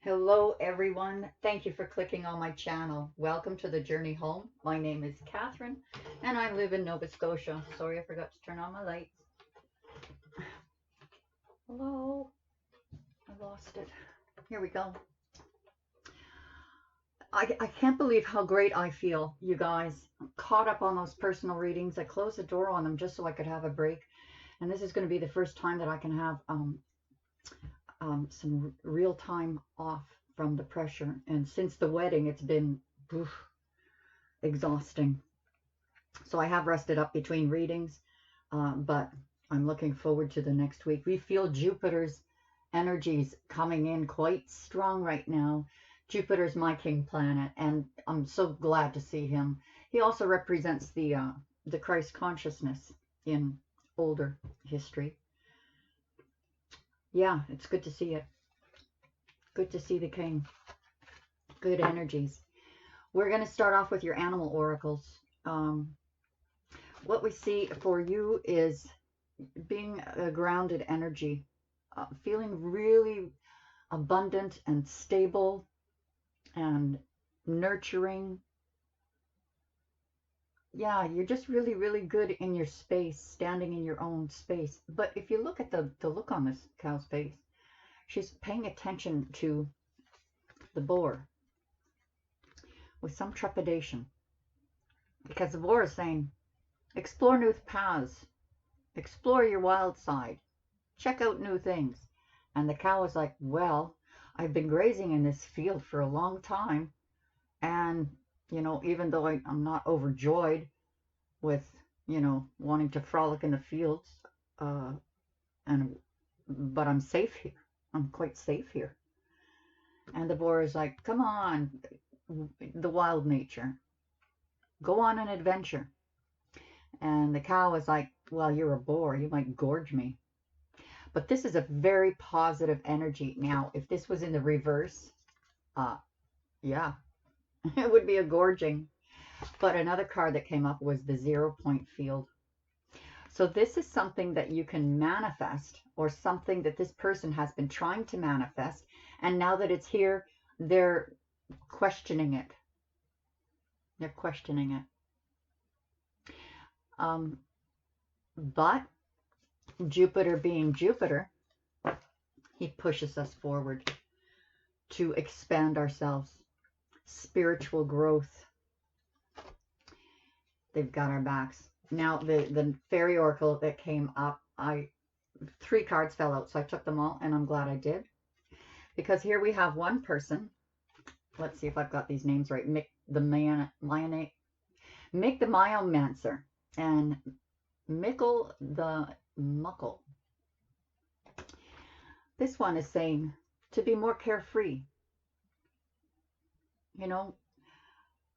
Hello, everyone. Thank you for clicking on my channel. Welcome to the journey home. My name is Catherine, and I live in Nova Scotia. Sorry, I forgot to turn on my lights. Hello. I lost it. Here we go. I can't believe how great I feel, you guys. I'm caught up on those personal readings. I closed the door on them just so I could have a break. And this is going to be the first time that I can have some real time off from the pressure. And since the wedding, it's been exhausting. So I have rested up between readings, but I'm looking forward to the next week. We feel Jupiter's energies coming in quite strong right now. Jupiter's my king planet, and I'm so glad to see him. He also represents the Christ consciousness in older history. Yeah, it's good to see it. Good to see the king. Good energies. We're going to start off with your animal oracles. What we see for you is being a grounded energy, feeling really abundant and stable and nurturing. Yeah, you're just really, really good in your space, standing in your own space. But if you look at the look on this cow's face, she's paying attention to the boar with some trepidation. Because the boar is saying, explore new paths, explore your wild side, check out new things. And the cow is like, well, I've been grazing in this field for a long time. And, even though I'm not overjoyed with, wanting to frolic in the fields, but I'm safe here. I'm quite safe here. And the boar is like, come on, the wild nature. Go on an adventure. And the cow is like, well, you're a boar. You might gorge me. But this is a very positive energy. Now, if this was in the reverse, yeah, it would be a gorging. But another card that came up was the 0 point field. So this is something that you can manifest, or something that this person has been trying to manifest. And now that it's here, they're questioning it. They're questioning it. But Jupiter being Jupiter, he pushes us forward to expand ourselves. Spiritual growth. They've got our backs. Now, the fairy oracle that came up, 3 cards fell out, so I took them all, and I'm glad I did. Because here we have one person. Let's see if I've got these names right. Mick the Myomancer, and Mickle the Muckle. This one is saying to be more carefree.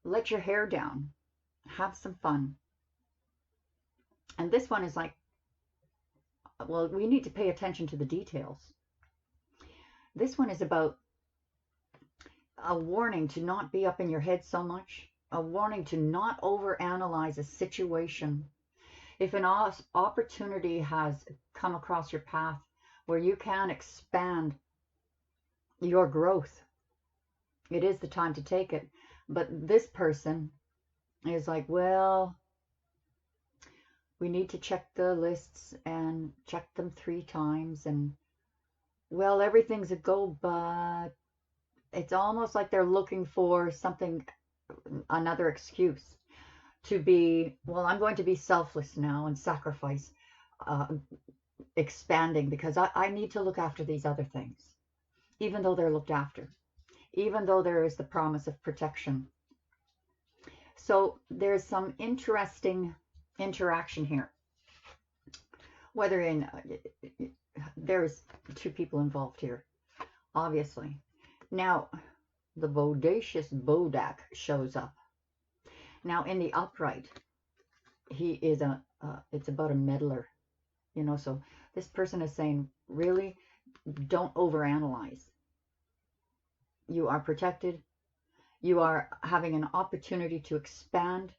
Let your hair down. Have some fun. And this one is like, well, we need to pay attention to the details. This one is about a warning to not be up in your head so much. A warning to not overanalyze a situation. If an opportunity has come across your path where you can expand your growth, it is the time to take it. But this person is like, well, we need to check the lists and check them 3 times. And, well, everything's a go, but it's almost like they're looking for something, another excuse to be, well, I'm going to be selfless now and sacrifice expanding because I need to look after these other things, even though they're looked after, even though there is the promise of protection. So there's some interesting interaction here. Whether there's 2 people involved here, obviously. Now, the bodacious Zodiac shows up. Now, in the upright, he is it's about a meddler, so this person is saying, really, don't overanalyze. You are protected. You are having an opportunity to expand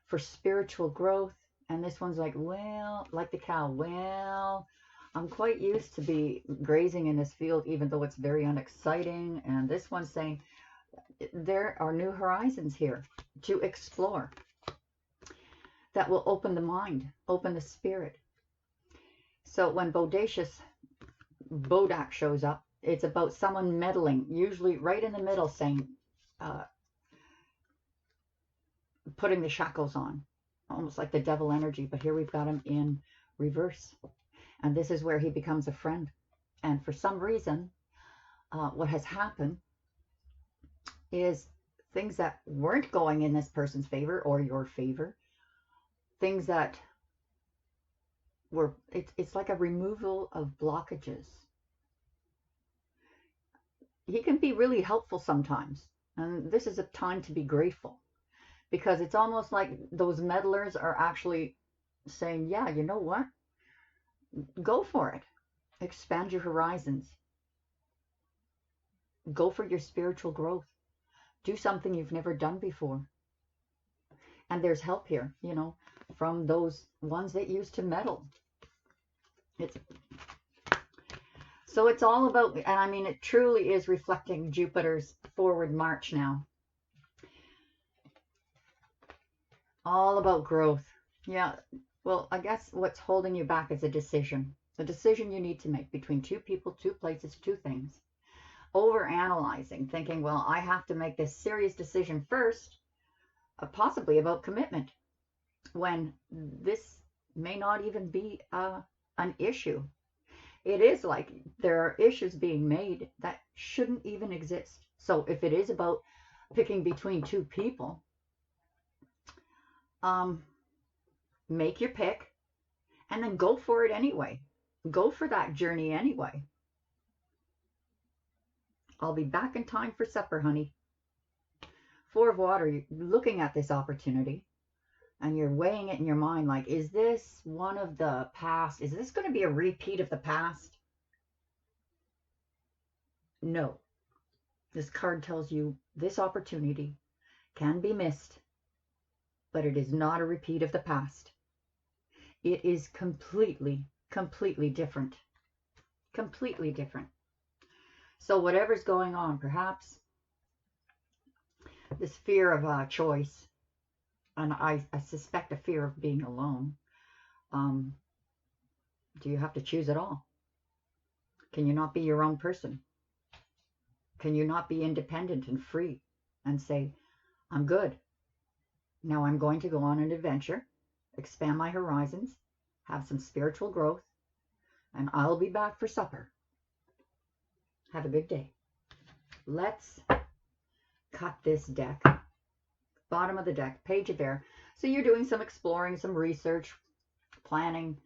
for spiritual growth. And this one's like, well, like the cow, well, I'm quite used to be grazing in this field, even though it's very unexciting. And this one's saying there are new horizons here to explore that will open the mind, open the spirit. So when Bodak shows up, it's about someone meddling, usually right in the middle, saying, uh, putting the shackles on, almost like the devil energy. But here we've got him in reverse. And this is where he becomes a friend. And for some reason, what has happened is things that weren't going in this person's favor or your favor, things that were, it's like a removal of blockages. He can be really helpful sometimes. And this is a time to be grateful, because it's almost like those meddlers are actually saying, yeah, you know what? Go for it. Expand your horizons. Go for your spiritual growth. Do something you've never done before. And there's help here, you know, from those ones that used to meddle. So it's all about, and I mean, it truly is reflecting Jupiter's forward march now. All about growth. Yeah, well, I guess what's holding you back is a decision. A decision you need to make between two people, two places, two things. Over analyzing, thinking, well, I have to make this serious decision first, possibly about commitment, when this may not even be an issue. It is like there are issues being made that shouldn't even exist. So if it is about picking between two people, make your pick and then go for it anyway. Go for that journey anyway. I'll be back in time for supper, honey. Four of Water, you're looking at this opportunity and you're weighing it in your mind like, is this one of the past? Is this going to be a repeat of the past? No. This card tells you this opportunity can be missed, but it is not a repeat of the past. It is completely, completely different. Completely different. So whatever's going on, perhaps this fear of choice, and I suspect a fear of being alone. Do you have to choose it all? Can you not be your own person? Can you not be independent and free and say, I'm good. Now I'm going to go on an adventure, expand my horizons, have some spiritual growth, and I'll be back for supper. Have a good day. Let's cut this deck. Bottom of the deck, Page of Air. So you're doing some exploring, some research, planning.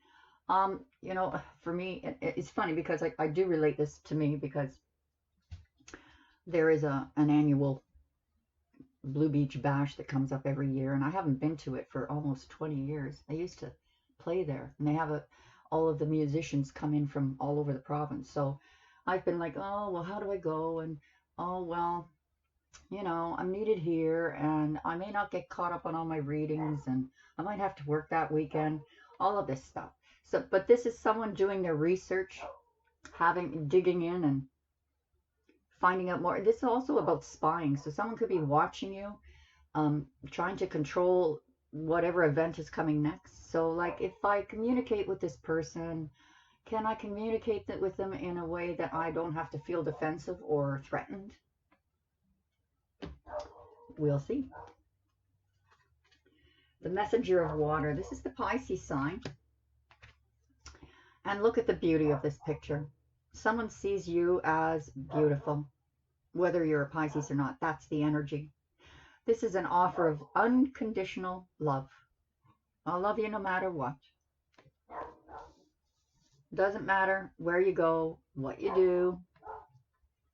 You know, for me, it's funny because I do relate this to me, because there is an annual Blue Beach Bash that comes up every year, and I haven't been to it for almost 20 years. I used to play there, and they have all of the musicians come in from all over the province. So I've been like, oh, well, how do I go? And, oh, well, you know, I'm needed here, and I may not get caught up on all my readings, and I might have to work that weekend, all of this stuff. So, but this is someone doing their research, digging in and finding out more. This is also about spying. So someone could be watching you, trying to control whatever event is coming next. So like, if I communicate with this person, can I communicate that with them in a way that I don't have to feel defensive or threatened? We'll see. The Messenger of Water. This is the Pisces sign. And look at the beauty of this picture. Someone sees you as beautiful, whether you're a Pisces or not. That's the energy. This is an offer of unconditional love. I'll love you no matter what. Doesn't matter where you go, what you do,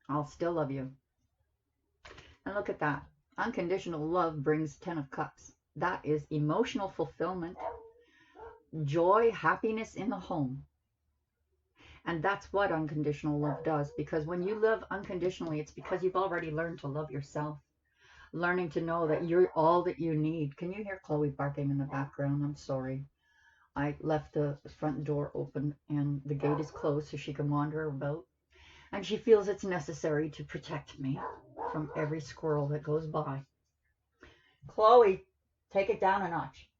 I'll still love you. And look at that. Unconditional love brings 10 of Cups. That is emotional fulfillment, joy, happiness in the home. And that's what unconditional love does, because when you love unconditionally, it's because you've already learned to love yourself, learning to know that you're all that you need. Can you hear Chloe barking in the background? I'm sorry. I left the front door open and the gate is closed so she can wander about. And she feels it's necessary to protect me from every squirrel that goes by. Chloe, take it down a notch.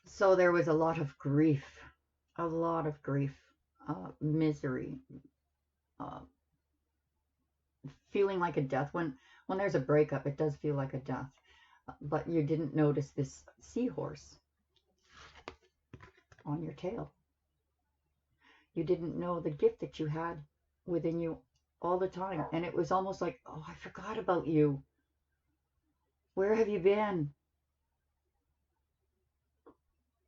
So there was a lot of grief, misery, uh, feeling like a death. When there's a breakup, it does feel like a death. But you didn't notice this seahorse on your tail. You didn't know the gift that you had within you all the time. And it was almost like, oh, I forgot about you. Where have you been?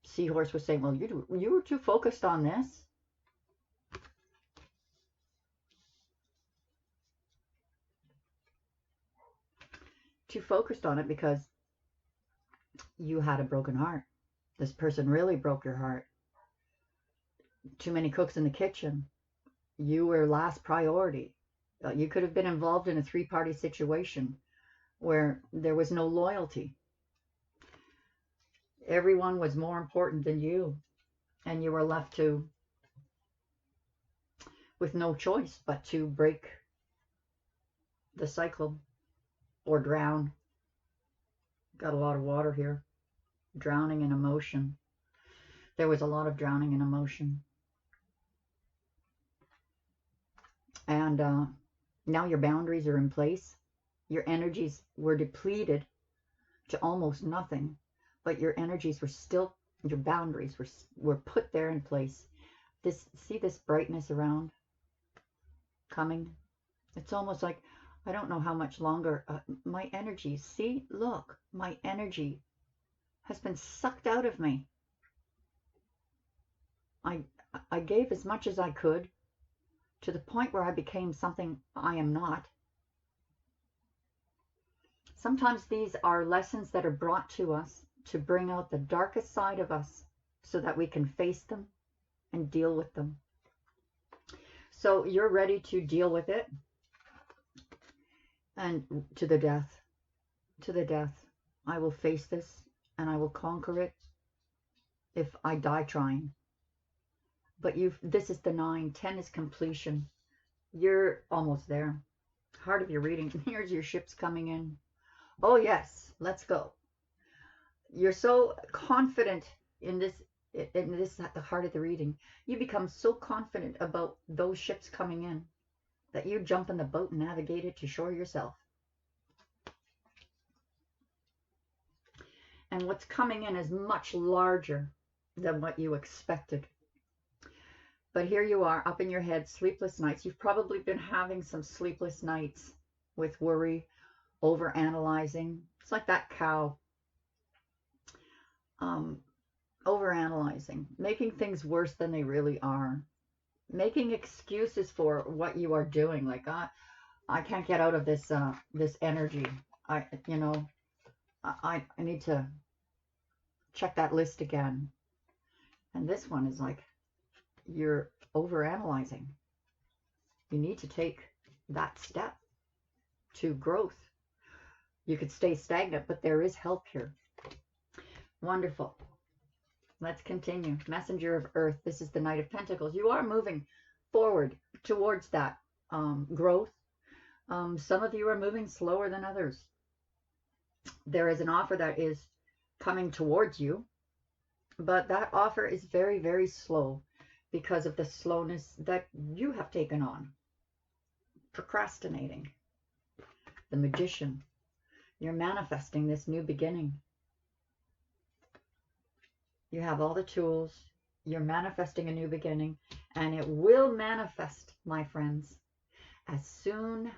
Seahorse was saying, well, you were too focused on this. Too focused on it because you had a broken heart. This person really broke your heart. Too many cooks in the kitchen. You were last priority. You could have been involved in a three-party situation where there was no loyalty. Everyone was more important than you, and you were left with no choice but to break the cycle or drown. Got a lot of water here. Drowning in emotion. There was a lot of drowning in emotion. And now your boundaries are in place. Your energies were depleted to almost nothing, but your energies were still, your boundaries were put there in place. See this brightness around coming? It's almost like, I don't know how much longer, my energy, see, look, my energy has been sucked out of me. I gave as much as I could to the point where I became something I am not. Sometimes these are lessons that are brought to us to bring out the darkest side of us so that we can face them and deal with them. So you're ready to deal with it. And to the death. To the death. I will face this and I will conquer it if I die trying. But this is the 9. 10 is completion. You're almost there. Heart of your reading. Here's your ships coming in. Oh yes, let's go. You're so confident in this at the heart of the reading. You become so confident about those ships coming in that you jump in the boat and navigate it to shore yourself. And what's coming in is much larger than what you expected. But here you are, up in your head, sleepless nights. You've probably been having some sleepless nights with worry, overanalyzing. It's like that cow. Overanalyzing, making things worse than they really are, making excuses for what you are doing. Like, I can't get out of this this energy. I need to check that list again. And this one is like, you're overanalyzing. You need to take that step to growth. You could stay stagnant, but there is help here. Wonderful. Let's continue. Messenger of Earth. This is the Knight of Pentacles. You are moving forward towards that growth. Some of you are moving slower than others. There is an offer that is coming towards you, but that offer is very, very slow because of the slowness that you have taken on. Procrastinating. The Magician. You're manifesting this new beginning. You have all the tools. You're manifesting a new beginning. And it will manifest, my friends, as soon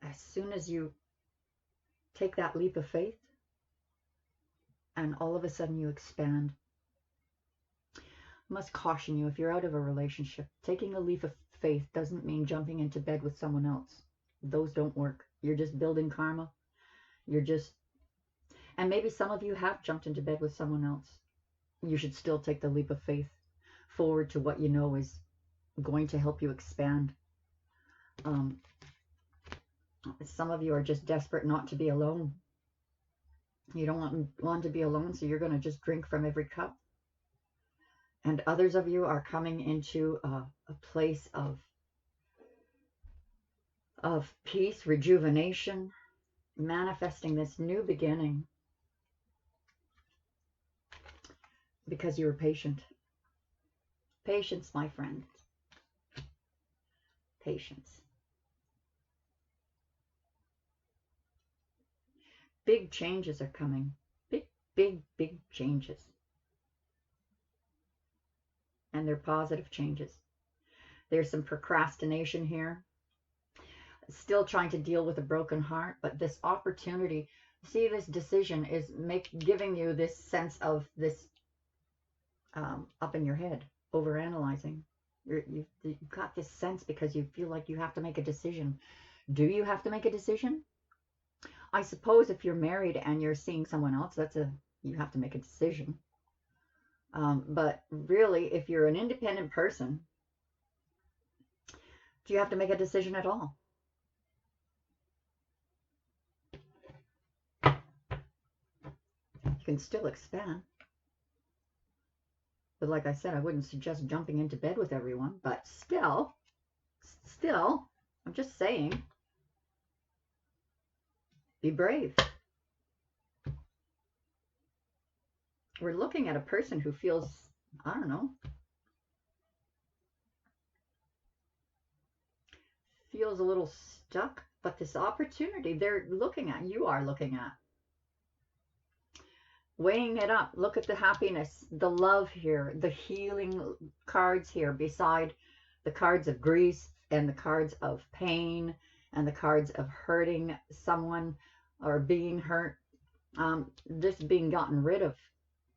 as you take that leap of faith. And all of a sudden you expand. I must caution you, if you're out of a relationship, taking a leap of faith doesn't mean jumping into bed with someone else. Those don't work. You're just building karma. And maybe some of you have jumped into bed with someone else. You should still take the leap of faith forward to what you know is going to help you expand. Some of you are just desperate not to be alone. You don't want to be alone, so you're going to just drink from every cup. And others of you are coming into a place of peace, rejuvenation, manifesting this new beginning because you were patient. Patience, my friend. Patience. Big changes are coming. Big, big, big changes. And they're positive changes. There's some procrastination here. Still trying to deal with a broken heart, but this opportunity, see, this decision is giving you this sense of this up in your head, overanalyzing. You've got this sense because you feel like you have to make a decision. Do you have to make a decision? I suppose if you're married and you're seeing someone else, you have to make a decision. But really, if you're an independent person, do you have to make a decision at all? You can still expand. But like I said, I wouldn't suggest jumping into bed with everyone. But still, I'm just saying, be brave. We're looking at a person who feels, I don't know, feels a little stuck. But this opportunity they're looking at, you are looking at. Weighing it up, look at the happiness, the love here, the healing cards here beside the cards of grief and the cards of pain and the cards of hurting someone or being hurt. This being gotten rid of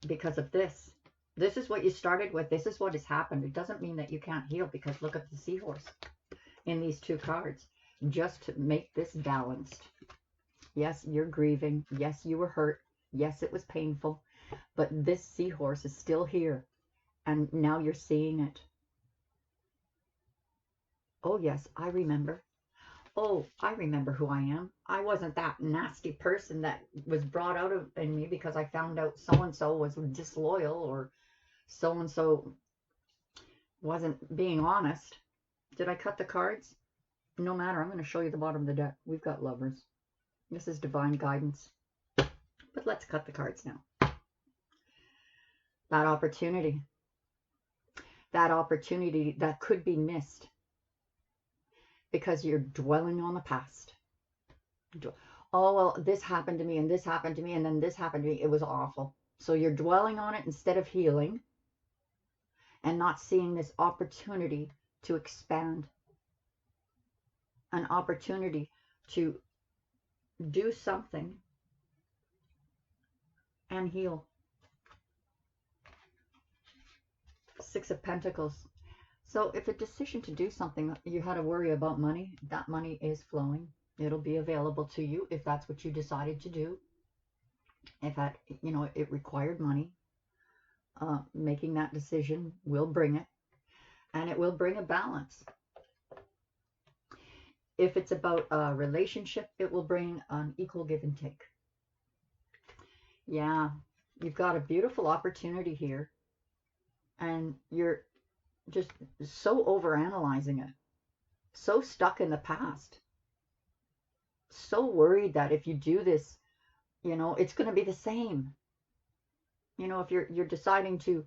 because of this. This is what you started with. This is what has happened. It doesn't mean that you can't heal, because look at the seahorse in these two cards. Just to make this balanced. Yes, you're grieving. Yes, you were hurt. Yes, it was painful, but this seahorse is still here, and now you're seeing it. Oh, yes, I remember. Oh, I remember who I am. I wasn't that nasty person that was brought out in me because I found out so-and-so was disloyal or so-and-so wasn't being honest. Did I cut the cards? No matter. I'm going to show you the bottom of the deck. We've got Lovers. This is divine guidance. But let's cut the cards now. That opportunity that could be missed because you're dwelling on the past. Oh, well, this happened to me, and this happened to me, and then this happened to me. It was awful. So you're dwelling on it instead of healing and not seeing this opportunity to expand. An opportunity to do something and heal. Six of Pentacles. So if a decision to do something, you had to worry about money, that money is flowing. It'll be available to you if that's what you decided to do. If that, it required money, making that decision will bring it, and it will bring a balance. If it's about a relationship, it will bring an equal give and take. Yeah, you've got a beautiful opportunity here, and you're just so overanalyzing it, so stuck in the past, so worried that if you do this, it's going to be the same. If you're deciding to,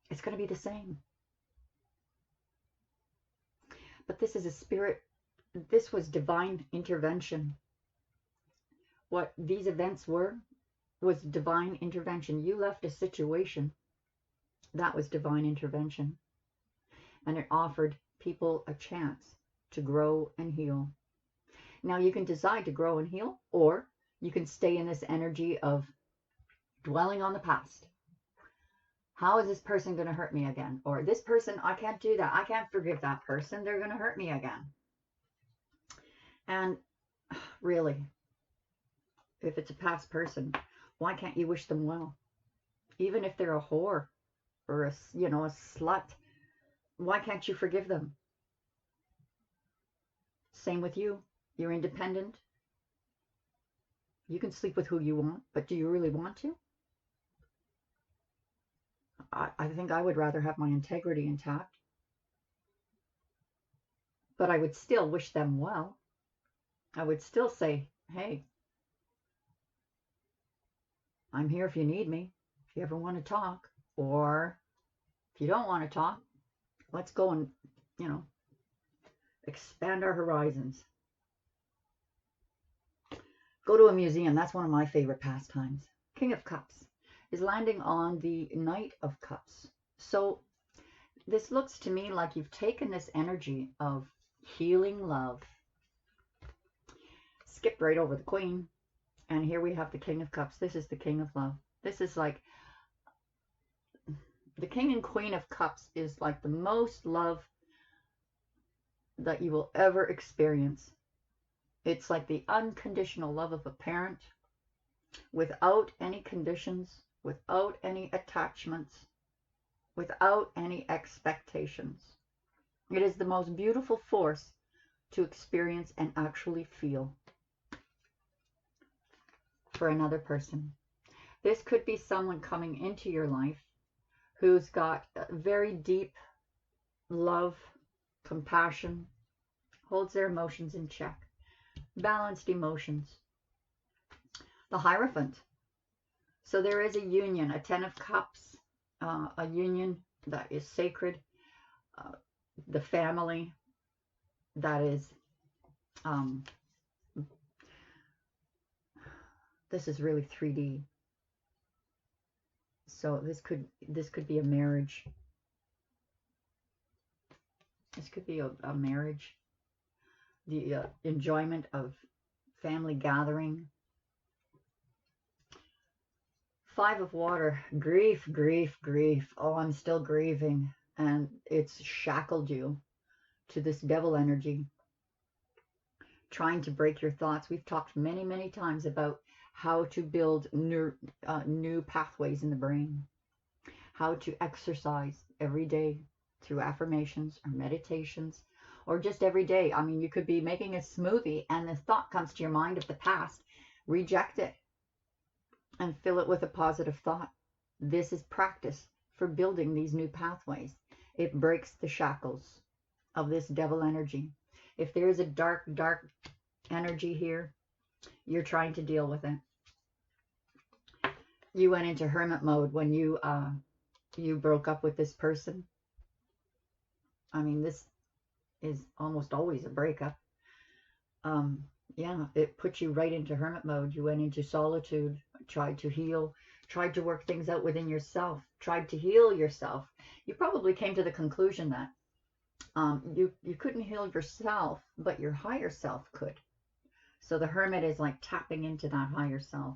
it's going to be the same. But this is a spirit, this was divine intervention. What these events was divine intervention. You left a situation that was divine intervention, and it offered people a chance to grow and heal. Now you can decide to grow and heal, or you can stay in this energy of dwelling on the past. How is this person going to hurt me again? Or this person, I can't do that. I can't forgive that person. They're going to hurt me again. And really, if it's a past person, why can't you wish them well? Even if they're a whore or a slut, why can't you forgive them? Same with you. You're independent. You can sleep with who you want, but do you really want to? I think I would rather have my integrity intact, but I would still wish them well. I would still say, hey, I'm here if you need me, if you ever want to talk, or if you don't want to talk, let's go and, expand our horizons. Go to a museum. That's one of my favorite pastimes. King of Cups is landing on the Knight of Cups. So this looks to me like you've taken this energy of healing love, skipped right over the Queen, and here we have the King of Cups. This is the King of Love. This is like, the King and Queen of Cups is like the most love that you will ever experience. It's like the unconditional love of a parent, without any conditions, without any attachments, without any expectations. It is the most beautiful force to experience and actually feel for another person. This could be someone coming into your life who's got very deep love, compassion, holds their emotions in check, balanced emotions. The Hierophant. So there is a union, a 10 of Cups, a union that is sacred, the family that is, this is really 3D. So this could be a marriage. This could be a marriage. The enjoyment of family gathering. 5 of Water. Grief, grief, grief. Oh, I'm still grieving. And it's shackled you to this devil energy, trying to break your thoughts. We've talked many, many times about how to build new pathways in the brain, how to exercise every day through affirmations or meditations, or just every day. I mean, you could be making a smoothie and the thought comes to your mind of the past. Reject it and fill it with a positive thought. This is practice for building these new pathways. It breaks the shackles of this devil energy. If there is a dark, dark energy here, you're trying to deal with it. You went into hermit mode when you broke up with this person. I mean, this is almost always a breakup. Yeah, it put you right into hermit mode. You went into solitude, tried to heal, tried to work things out within yourself, tried to heal yourself. You probably came to the conclusion that you couldn't heal yourself, but your higher self could. So the hermit is like tapping into that higher self.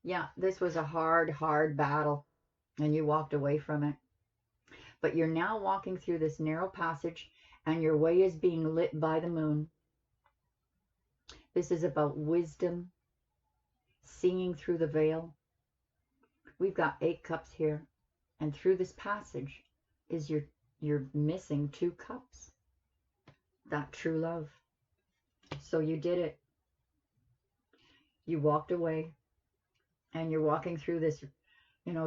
Yeah, this was a hard, hard battle, and you walked away from it. But you're now walking through this narrow passage, and your way is being lit by the moon. This is about wisdom, seeing through the veil. We've got 8 cups here, and through this passage is you're missing 2 cups. That true love. So you did it. You walked away, and you're walking through this,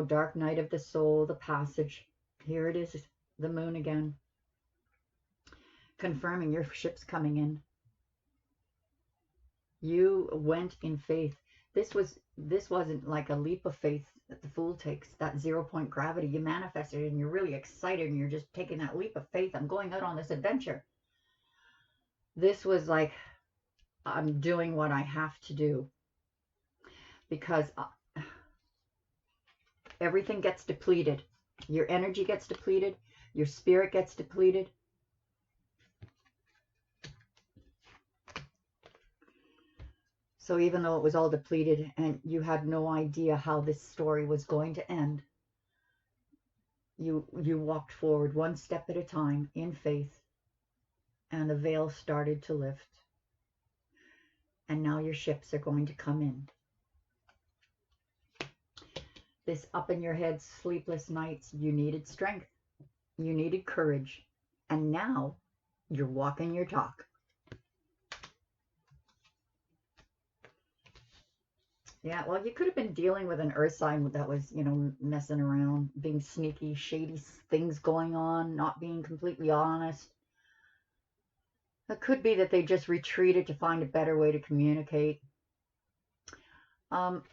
dark night of the soul, the passage. Here it is, the moon again, confirming your ship's coming in. You went in faith. This wasn't like a leap of faith that the fool takes, that 0-point gravity. You manifested it and you're really excited and you're just taking that leap of faith. I'm going out on this adventure. This was like, I'm doing what I have to do, because everything gets depleted. Your energy gets depleted. Your spirit gets depleted. So even though it was all depleted and you had no idea how this story was going to end, you walked forward one step at a time in faith, and the veil started to lift. And now your ships are going to come in. This up in your head, sleepless nights, you needed strength. You needed courage. And now you're walking your talk. Yeah, well, you could have been dealing with an earth sign that was, messing around, being sneaky, shady things going on, not being completely honest. It could be that they just retreated to find a better way to communicate. Um,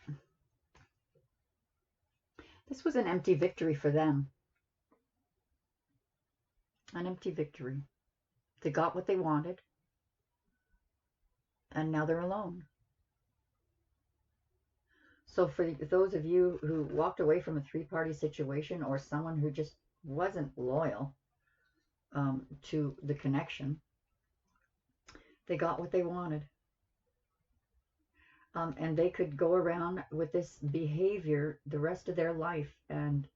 this was an empty victory for them. An empty victory. They got what they wanted, and now they're alone. So for those of you who walked away from a three-party situation, or someone who just wasn't loyal to the connection, they got what they wanted. And they could go around with this behavior the rest of their life, and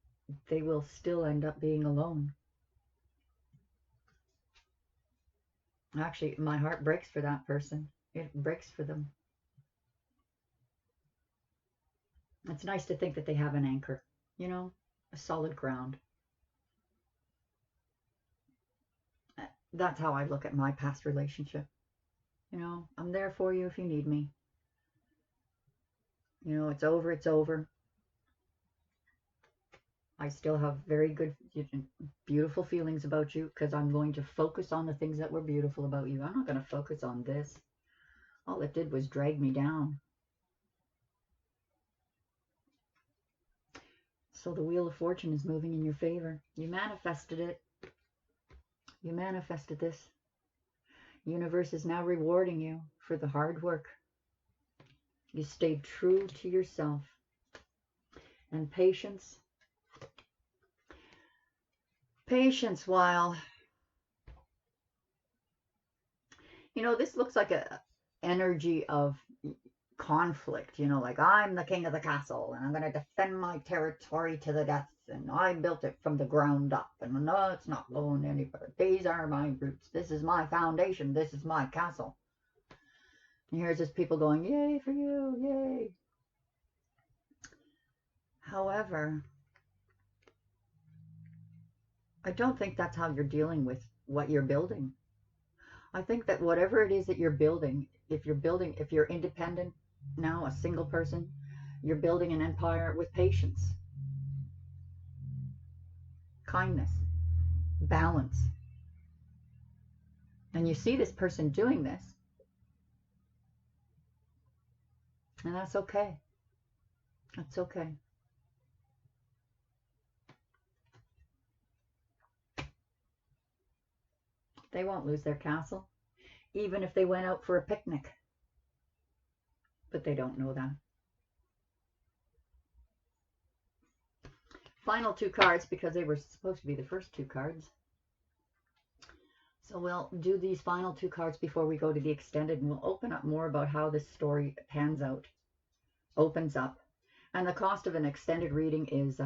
they will still end up being alone. Actually, my heart breaks for that person. It breaks for them. It's nice to think that they have an anchor, a solid ground. That's how I look at my past relationship. I'm there for you if you need me. It's over, it's over. I still have very good, beautiful feelings about you, because I'm going to focus on the things that were beautiful about you. I'm not going to focus on this. All it did was drag me down. So the Wheel of Fortune is moving in your favor. You manifested it. You manifested this. The universe is now rewarding you for the hard work. You stayed true to yourself. And patience. Patience while... this looks like a energy of conflict, like I'm the king of the castle and I'm going to defend my territory to the death, and I built it from the ground up, and no, it's not going anywhere. These are my roots. This is my foundation. This is my castle. And here's just people going, yay for you, yay. However, I don't think that's how you're dealing with what you're building. I think that whatever it is that you're building, if you're independent now, a single person, you're building an empire with patience, kindness, balance. And you see this person doing this, and that's okay. That's okay. They won't lose their castle, even if they went out for a picnic. But they don't know that. Final two cards, because they were supposed to be the first two cards. So we'll do these final two cards before we go to the extended, and we'll open up more about how this story pans out, opens up. And the cost of an extended reading is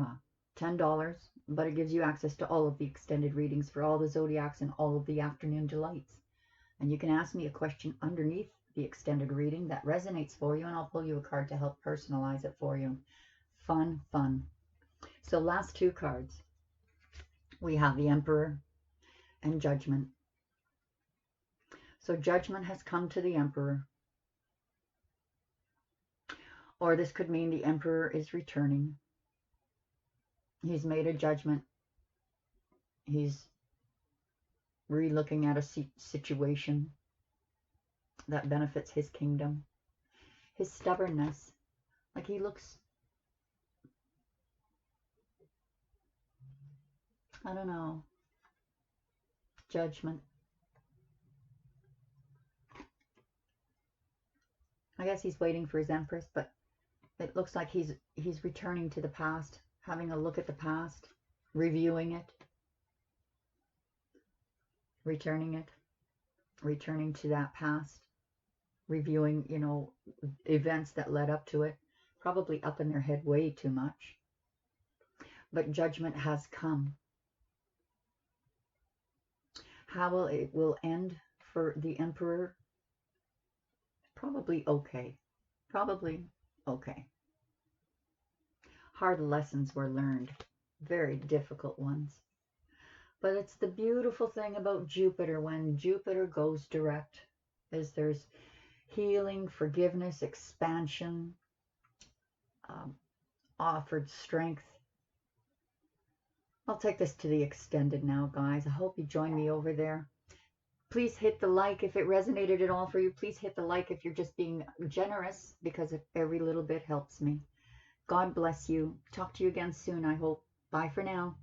$10, but it gives you access to all of the extended readings for all the zodiacs and all of the afternoon delights. And you can ask me a question underneath the extended reading that resonates for you, and I'll pull you a card to help personalize it for you. Fun, fun. So last two cards. We have the Emperor and Judgment. So Judgment has come to the Emperor. Or this could mean the Emperor is returning. He's made a judgment. He's re-looking at a situation that benefits his kingdom. His stubbornness. Like he looks... I don't know. Judgment. I guess he's waiting for his Empress, but it looks like he's returning to the past, having a look at the past, reviewing it, returning to that past, reviewing, events that led up to it, probably up in their head way too much. But judgment has come. How it will end for the Emperor? Probably okay. Probably okay. Hard lessons were learned. Very difficult ones. But it's the beautiful thing about Jupiter. When Jupiter goes direct, is there's healing, forgiveness, expansion, um, offered strength. I'll take this to the extended now, guys. I hope you join me over there. Please hit the like if it resonated at all for you. Please hit the like if you're just being generous, because every little bit helps me. God bless you. Talk to you again soon, I hope. Bye for now.